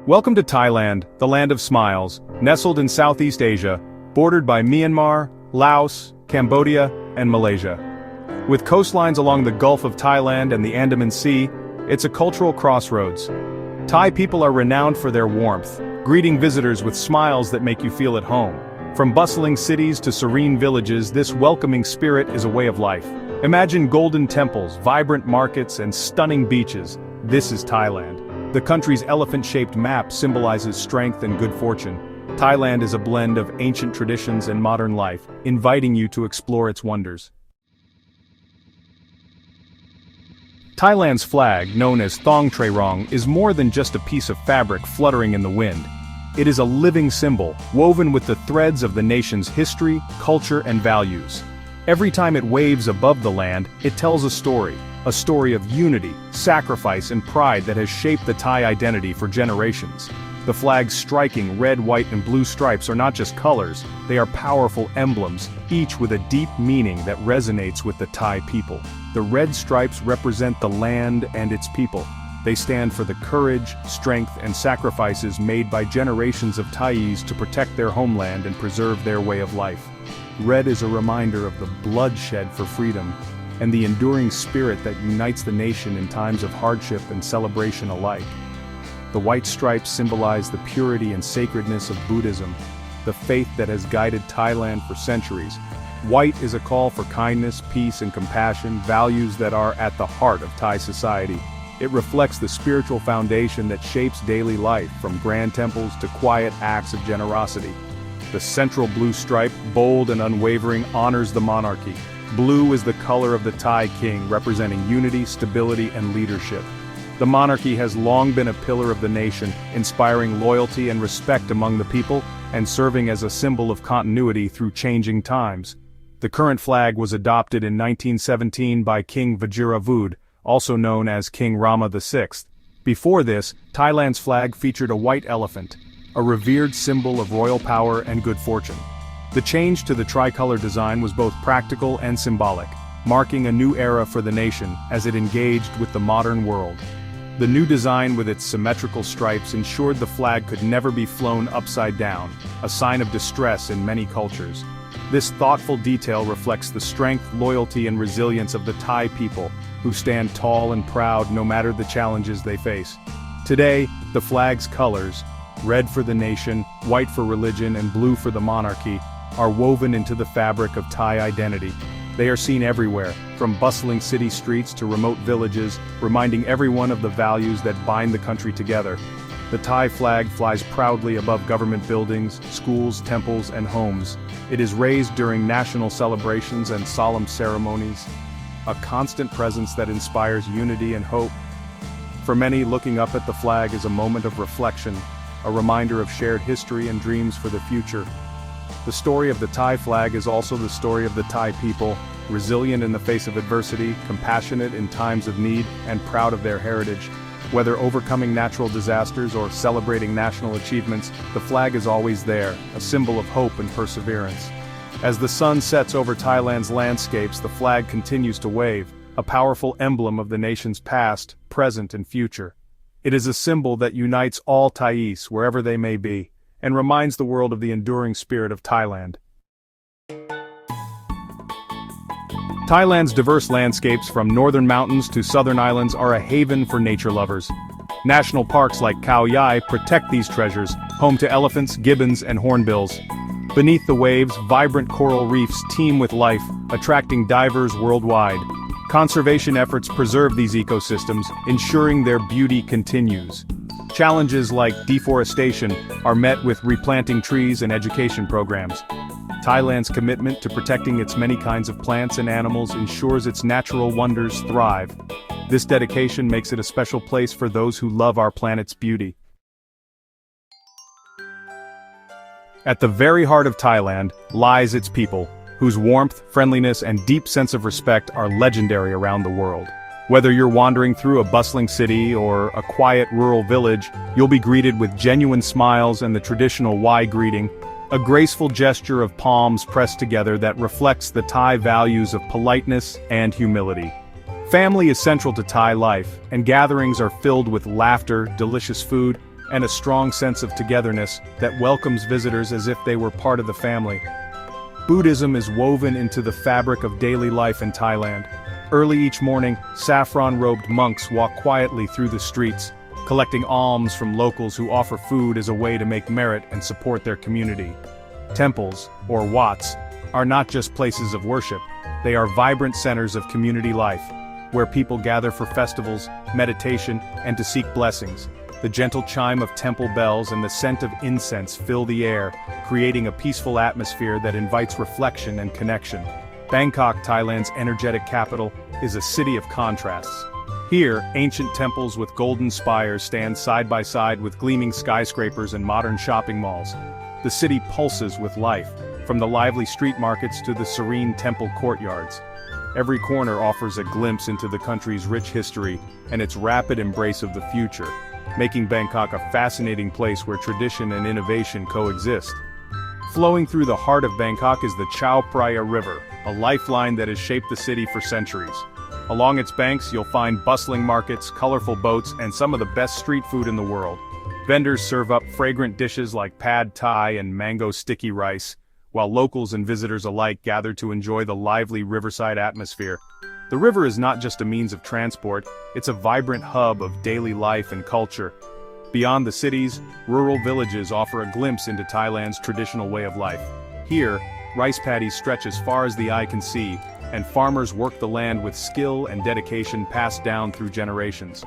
Welcome to Thailand, the land of smiles, nestled in Southeast Asia, bordered by Myanmar, Laos, Cambodia, and Malaysia. With coastlines along the Gulf of Thailand and the Andaman Sea, it's a cultural crossroads. Thai people are renowned for their warmth, greeting visitors with smiles that make you feel at home. From bustling cities to serene villages, this welcoming spirit is a way of life. Imagine golden temples, vibrant markets, and stunning beaches. This is Thailand. The country's elephant-shaped map symbolizes strength and good fortune. Thailand is a blend of ancient traditions and modern life, inviting you to explore its wonders. Thailand's flag, known as Thong Tray Rong, is more than just a piece of fabric fluttering in the wind. It is a living symbol, woven with the threads of the nation's history, culture, and values. Every time it waves above the land, it tells a story of unity, sacrifice, and pride that has shaped the Thai identity for generations. The flag's striking red, white, and blue stripes are not just colors, they are powerful emblems, each with a deep meaning that resonates with the Thai people. The red stripes represent the land and its people. They stand for the courage, strength, and sacrifices made by generations of Thais to protect their homeland and preserve their way of life. Red is a reminder of the bloodshed for freedom, and the enduring spirit that unites the nation in times of hardship and celebration alike. The white stripes symbolize the purity and sacredness of Buddhism, the faith that has guided Thailand for centuries. White is a call for kindness, peace, and compassion, values that are at the heart of Thai society. It reflects the spiritual foundation that shapes daily life, from grand temples to quiet acts of generosity. The central blue stripe, bold and unwavering, honors the monarchy. Blue is the color of the Thai king, representing unity, stability, and leadership. The monarchy has long been a pillar of the nation, inspiring loyalty and respect among the people, and serving as a symbol of continuity through changing times. The current flag was adopted in 1917 by King Vajiralongkorn, also known as King Rama VI. Before this, Thailand's flag featured a white elephant, a revered symbol of royal power and good fortune. The change to the tricolor design was both practical and symbolic, marking a new era for the nation as it engaged with the modern world. The new design with its symmetrical stripes ensured the flag could never be flown upside down, a sign of distress in many cultures. This thoughtful detail reflects the strength, loyalty, and resilience of the Thai people, who stand tall and proud no matter the challenges they face. Today, the flag's colors, red for the nation, white for religion, and blue for the monarchy, are woven into the fabric of Thai identity. They are seen everywhere, from bustling city streets to remote villages, reminding everyone of the values that bind the country together. The Thai flag flies proudly above government buildings, schools, temples, and homes. It is raised during national celebrations and solemn ceremonies, a constant presence that inspires unity and hope. For many, looking up at the flag is a moment of reflection, a reminder of shared history and dreams for the future. The story of the Thai flag is also the story of the Thai people, resilient in the face of adversity, compassionate in times of need, and proud of their heritage. Whether overcoming natural disasters or celebrating national achievements, the flag is always there, a symbol of hope and perseverance. As the sun sets over Thailand's landscapes, the flag continues to wave, a powerful emblem of the nation's past, present, and future. It is a symbol that unites all Thais, wherever they may be, and reminds the world of the enduring spirit of Thailand. Thailand's diverse landscapes, from northern mountains to southern islands, are a haven for nature lovers. National parks like Khao Yai protect these treasures, home to elephants, gibbons, and hornbills. Beneath the waves, vibrant coral reefs teem with life, attracting divers worldwide. Conservation efforts preserve these ecosystems, ensuring their beauty continues. Challenges like deforestation are met with replanting trees and education programs. Thailand's commitment to protecting its many kinds of plants and animals ensures its natural wonders thrive. This dedication makes it a special place for those who love our planet's beauty. At the very heart of Thailand lies its people, whose warmth, friendliness, and deep sense of respect are legendary around the world. Whether you're wandering through a bustling city or a quiet rural village, you'll be greeted with genuine smiles and the traditional Y greeting, a graceful gesture of palms pressed together that reflects the Thai values of politeness and humility. Family is central to Thai life, and gatherings are filled with laughter, delicious food, and a strong sense of togetherness that welcomes visitors as if they were part of the family. Buddhism is woven into the fabric of daily life in Thailand. Early each morning, saffron-robed monks walk quietly through the streets, collecting alms from locals who offer food as a way to make merit and support their community. Temples, or wats, are not just places of worship, they are vibrant centers of community life, where people gather for festivals, meditation, and to seek blessings. The gentle chime of temple bells and the scent of incense fill the air, creating a peaceful atmosphere that invites reflection and connection. Bangkok, Thailand's energetic capital, is a city of contrasts. Here, ancient temples with golden spires stand side by side with gleaming skyscrapers and modern shopping malls. The city pulses with life, from the lively street markets to the serene temple courtyards. Every corner offers a glimpse into the country's rich history and its rapid embrace of the future, making Bangkok a fascinating place where tradition and innovation coexist. Flowing through the heart of Bangkok is the Chao Phraya River, a lifeline that has shaped the city for centuries. Along its banks you'll find bustling markets, colorful boats, and some of the best street food in the world. Vendors serve up fragrant dishes like pad thai and mango sticky rice, while locals and visitors alike gather to enjoy the lively riverside atmosphere. The river is not just a means of transport, it's a vibrant hub of daily life and culture. Beyond the cities, rural villages offer a glimpse into Thailand's traditional way of life. Here, rice paddies stretch as far as the eye can see, and farmers work the land with skill and dedication passed down through generations.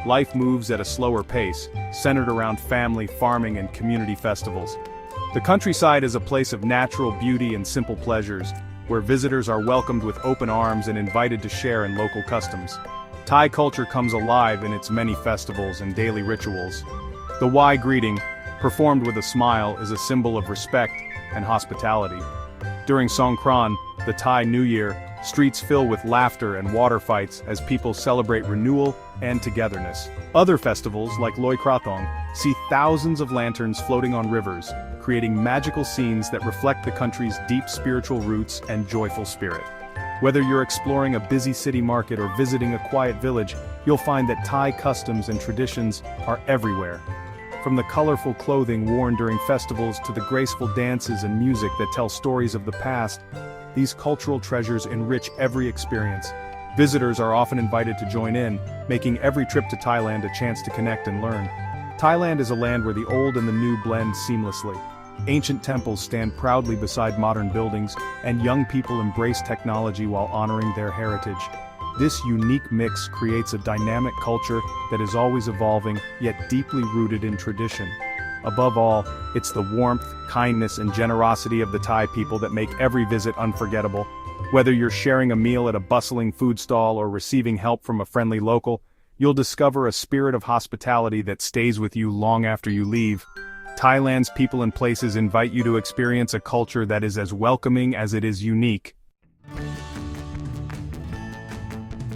Life moves at a slower pace, centered around family, farming, and community festivals. The countryside is a place of natural beauty and simple pleasures, where visitors are welcomed with open arms and invited to share in local customs. Thai culture comes alive in its many festivals and daily rituals. The Y greeting, performed with a smile, is a symbol of respect and hospitality. During Songkran, the Thai New Year, streets fill with laughter and water fights as people celebrate renewal and togetherness. Other festivals, like Loi Krathong, see thousands of lanterns floating on rivers, creating magical scenes that reflect the country's deep spiritual roots and joyful spirit. Whether you're exploring a busy city market or visiting a quiet village, you'll find that Thai customs and traditions are everywhere. From the colorful clothing worn during festivals to the graceful dances and music that tell stories of the past, these cultural treasures enrich every experience. Visitors are often invited to join in, making every trip to Thailand a chance to connect and learn. Thailand is a land where the old and the new blend seamlessly. Ancient temples stand proudly beside modern buildings, and young people embrace technology while honoring their heritage. This unique mix creates a dynamic culture that is always evolving, yet deeply rooted in tradition. Above all, it's the warmth, kindness, and generosity of the Thai people that make every visit unforgettable. Whether you're sharing a meal at a bustling food stall or receiving help from a friendly local, you'll discover a spirit of hospitality that stays with you long after you leave. Thailand's people and places invite you to experience a culture that is as welcoming as it is unique.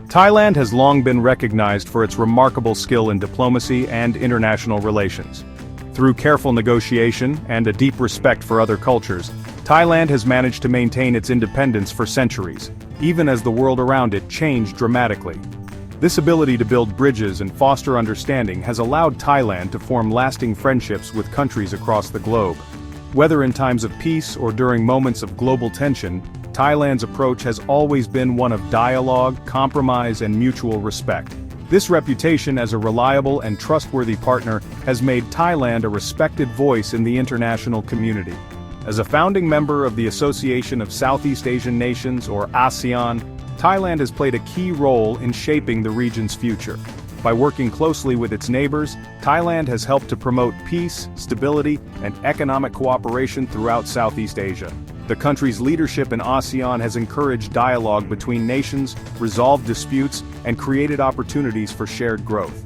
Thailand has long been recognized for its remarkable skill in diplomacy and international relations. Through careful negotiation and a deep respect for other cultures, Thailand has managed to maintain its independence for centuries, even as the world around it changed dramatically. This ability to build bridges and foster understanding has allowed Thailand to form lasting friendships with countries across the globe. Whether in times of peace or during moments of global tension, Thailand's approach has always been one of dialogue, compromise, and mutual respect. This reputation as a reliable and trustworthy partner has made Thailand a respected voice in the international community. As a founding member of the Association of Southeast Asian Nations, or ASEAN, Thailand has played a key role in shaping the region's future. By working closely with its neighbors, Thailand has helped to promote peace, stability, and economic cooperation throughout Southeast Asia. The country's leadership in ASEAN has encouraged dialogue between nations, resolved disputes, and created opportunities for shared growth.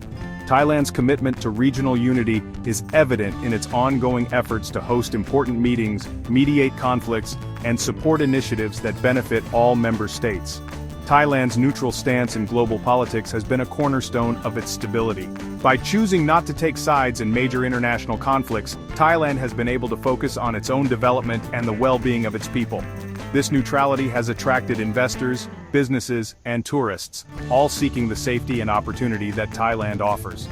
Thailand's commitment to regional unity is evident in its ongoing efforts to host important meetings, mediate conflicts, and support initiatives that benefit all member states. Thailand's neutral stance in global politics has been a cornerstone of its stability. By choosing not to take sides in major international conflicts, Thailand has been able to focus on its own development and the well-being of its people. This neutrality has attracted investors, businesses, and tourists, all seeking the safety and opportunity that Thailand offers.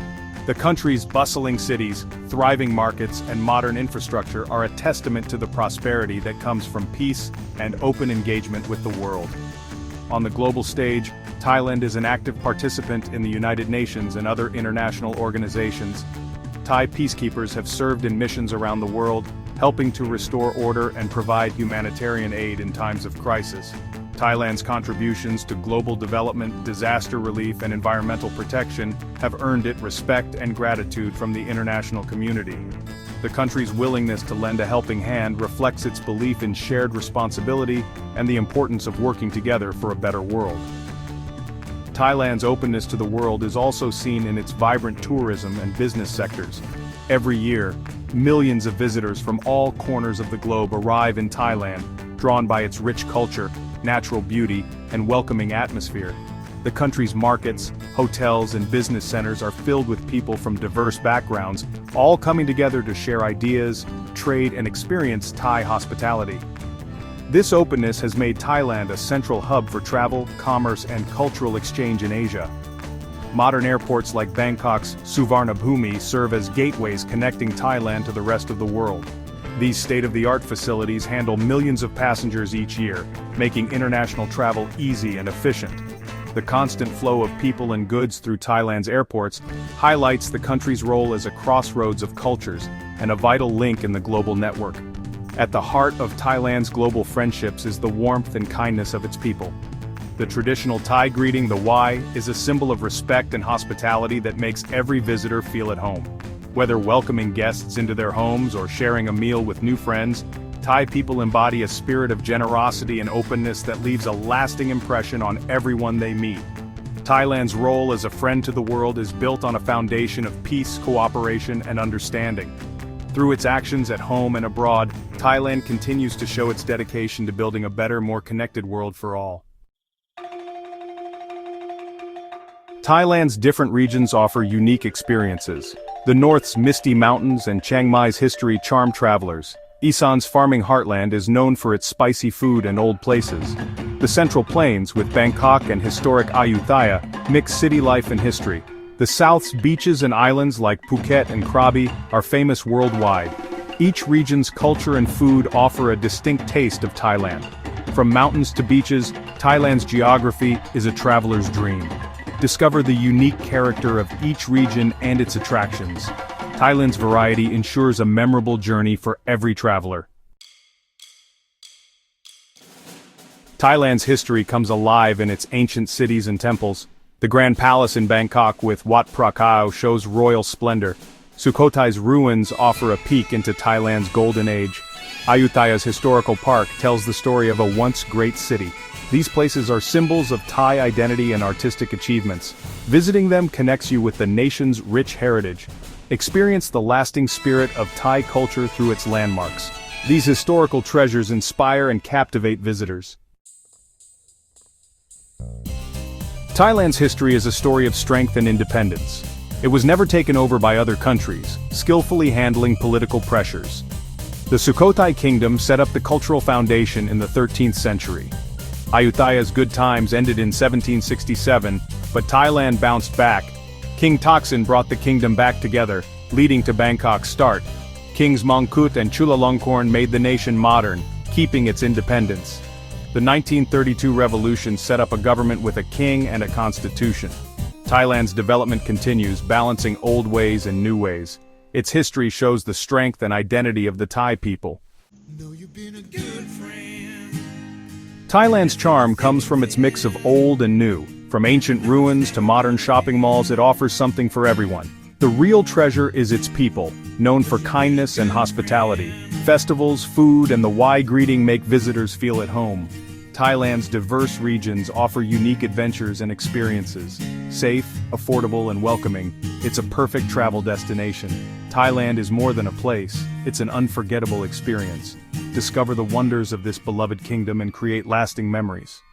The country's bustling cities, thriving markets, and modern infrastructure are a testament to the prosperity that comes from peace and open engagement with the world. On the global stage, Thailand is an active participant in the United Nations and other international organizations. Thai peacekeepers have served in missions around the world, helping to restore order and provide humanitarian aid in times of crisis. Thailand's contributions to global development, disaster relief, and environmental protection have earned it respect and gratitude from the international community. The country's willingness to lend a helping hand reflects its belief in shared responsibility and the importance of working together for a better world. Thailand's openness to the world is also seen in its vibrant tourism and business sectors. Every year, millions of visitors from all corners of the globe arrive in Thailand, drawn by its rich culture, natural beauty, and welcoming atmosphere. The country's markets, hotels, and business centers are filled with people from diverse backgrounds, all coming together to share ideas, trade, and experience Thai hospitality. This openness has made Thailand a central hub for travel, commerce, and cultural exchange in Asia. Modern airports like Bangkok's Suvarnabhumi serve as gateways connecting Thailand to the rest of the world. These state-of-the-art facilities handle millions of passengers each year, making international travel easy and efficient. The constant flow of people and goods through Thailand's airports highlights the country's role as a crossroads of cultures and a vital link in the global network. At the heart of Thailand's global friendships is the warmth and kindness of its people. The traditional Thai greeting, the Y, is a symbol of respect and hospitality that makes every visitor feel at home. Whether welcoming guests into their homes or sharing a meal with new friends, Thai people embody a spirit of generosity and openness that leaves a lasting impression on everyone they meet. Thailand's role as a friend to the world is built on a foundation of peace, cooperation, and understanding. Through its actions at home and abroad, Thailand continues to show its dedication to building a better, more connected world for all. Thailand's different regions offer unique experiences. The north's misty mountains and Chiang Mai's history charm travelers. Isan's farming heartland is known for its spicy food and old places. The central plains, with Bangkok and historic Ayutthaya, mix city life and history. The south's beaches and islands like Phuket and Krabi are famous worldwide. Each region's culture and food offer a distinct taste of Thailand. From mountains to beaches, Thailand's geography is a traveler's dream. Discover the unique character of each region and its attractions. Thailand's variety ensures a memorable journey for every traveler. Thailand's history comes alive in its ancient cities and temples. The Grand Palace in Bangkok with Wat Phra Kaew shows royal splendor. Sukhothai's ruins offer a peek into Thailand's golden age. Ayutthaya's historical park tells the story of a once great city. These places are symbols of Thai identity and artistic achievements. Visiting them connects you with the nation's rich heritage. Experience the lasting spirit of Thai culture through its landmarks. These historical treasures inspire and captivate visitors. Thailand's history is a story of strength and independence. It was never taken over by other countries, skillfully handling political pressures. The Sukhothai kingdom set up the cultural foundation in the 13th century. Ayutthaya's good times ended in 1767, but Thailand bounced back. King Thaksin brought the kingdom back together, leading to Bangkok's start. Kings Mongkut and Chulalongkorn made the nation modern, keeping its independence. The 1932 revolution set up a government with a king and a constitution. Thailand's development continues, balancing old ways and new ways. Its history shows the strength and identity of the Thai people. Know you've been a good friend. Thailand's charm comes from its mix of old and new. From ancient ruins to modern shopping malls, it offers something for everyone. The real treasure is its people, known for kindness and hospitality. Festivals, food, and the Y greeting make visitors feel at home. Thailand's diverse regions offer unique adventures and experiences. Safe, affordable, and welcoming, it's a perfect travel destination. Thailand is more than a place, it's an unforgettable experience. Discover the wonders of this beloved kingdom and create lasting memories.